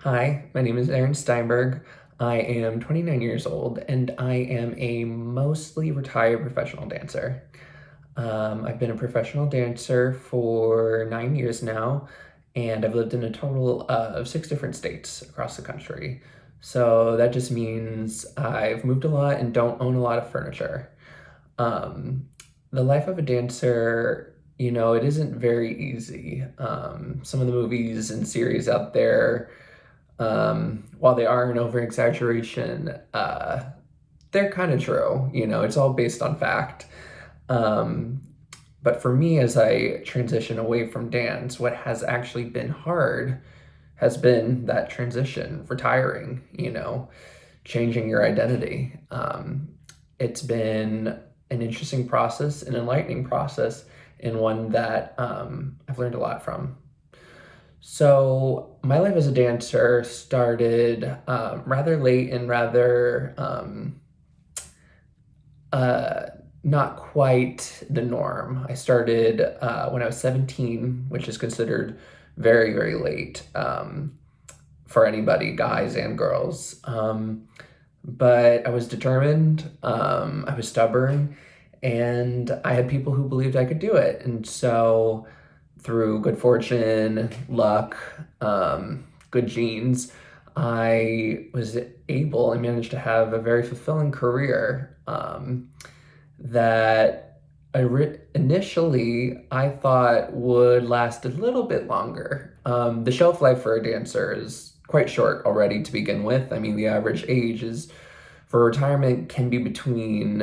Hi, my name is Aaron Steinberg. I am 29 years old and I am a mostly retired professional dancer. I've been a professional dancer for 9 years now, and I've lived in a total of 6 different states across the country. So that just means I've moved a lot and don't own a lot of furniture. Um, the life of a dancer, it isn't very easy. Some of the movies and series out there, while they are an over exaggeration, they're kind of true. It's all based on fact. Um, but for me, as I transition away from dance, what has actually been hard has been that transition, retiring, changing your identity. It's been an interesting process, an enlightening process, and one that I've learned a lot from. So, my life as a dancer started rather late and rather uh, not quite the norm. I started when I was 17, which is considered very, very late for anybody, guys and girls. But I was determined, I was stubborn, and I had people who believed I could do it. And so, through good fortune, luck, good genes, I was able and managed to have a very fulfilling career that initially I thought would last a little bit longer. The shelf life for a dancer is quite short already to begin with. I mean, the average age is for retirement can be between,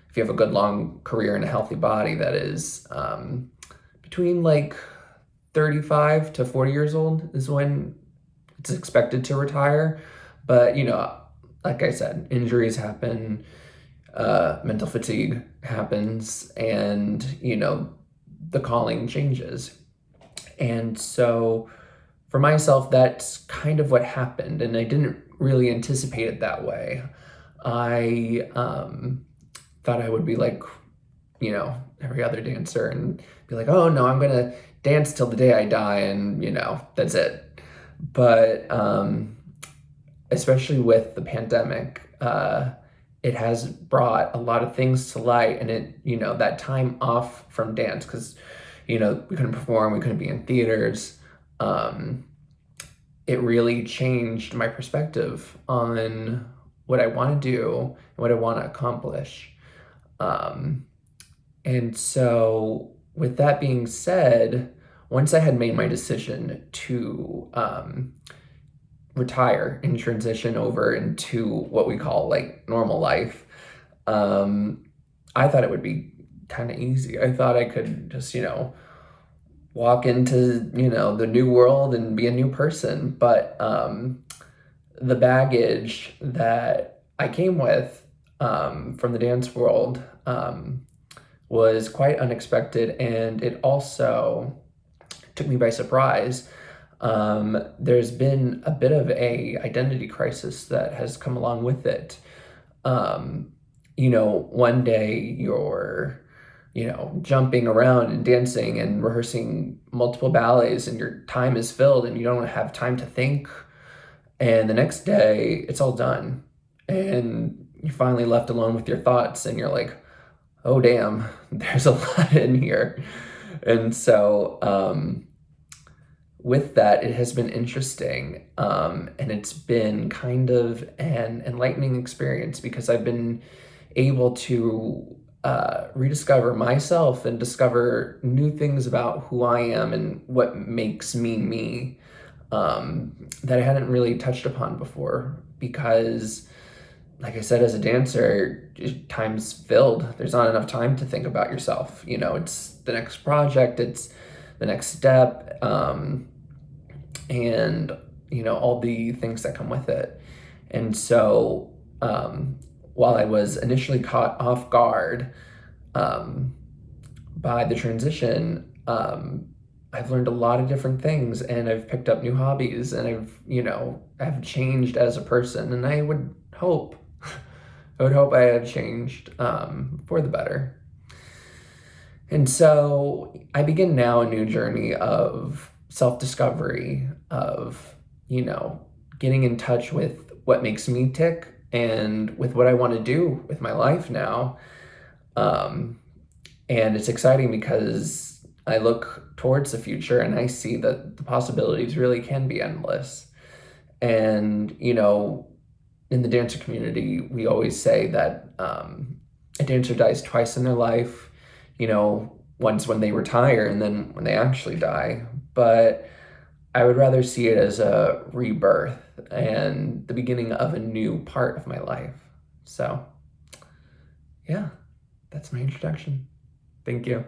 if you have a good long career and a healthy body, that is, between like 35 to 40 years old is when it's expected to retire. But, like I said, injuries happen, mental fatigue happens, and, the calling changes. And so for myself, that's kind of what happened. And I didn't really anticipate it that way. I thought I would be like, every other dancer and be like, oh no, I'm going to dance till the day I die and, that's it. But especially with the pandemic, it has brought a lot of things to light, and that time off from dance, because, we couldn't perform, we couldn't be in theaters. It really changed my perspective on what I want to do and what I want to accomplish. And so, with that being said, once I had made my decision to retire and transition over into what we call like normal life, I thought it would be kind of easy. I thought I could just, walk into, the new world and be a new person. But the baggage that I came with from the dance world was quite unexpected, and it also took me by surprise. There's been a bit of a identity crisis that has come along with it. One day you're, jumping around and dancing and rehearsing multiple ballets, and your time is filled and you don't have time to think. And the next day it's all done. And you're finally left alone with your thoughts, and you're like, oh, damn, there's a lot in here. And so, with that, it has been interesting, and it's been kind of an enlightening experience, because I've been able to rediscover myself and discover new things about who I am and what makes me me, that I hadn't really touched upon before. Because, like I said, as a dancer, time's filled. There's not enough time to think about yourself. It's the next project, it's the next step, and all the things that come with it. And so, while I was initially caught off guard by the transition, I've learned a lot of different things, and I've picked up new hobbies, and I've changed as a person, and I would hope I have changed for the better. And so I begin now a new journey of self-discovery, of, getting in touch with what makes me tick and with what I want to do with my life now. Um, and it's exciting because I look towards the future and I see that the possibilities really can be endless. And, in the dancer community, we always say that a dancer dies twice in their life, once when they retire and then when they actually die. But I would rather see it as a rebirth and the beginning of a new part of my life. So, yeah, that's my introduction. Thank you.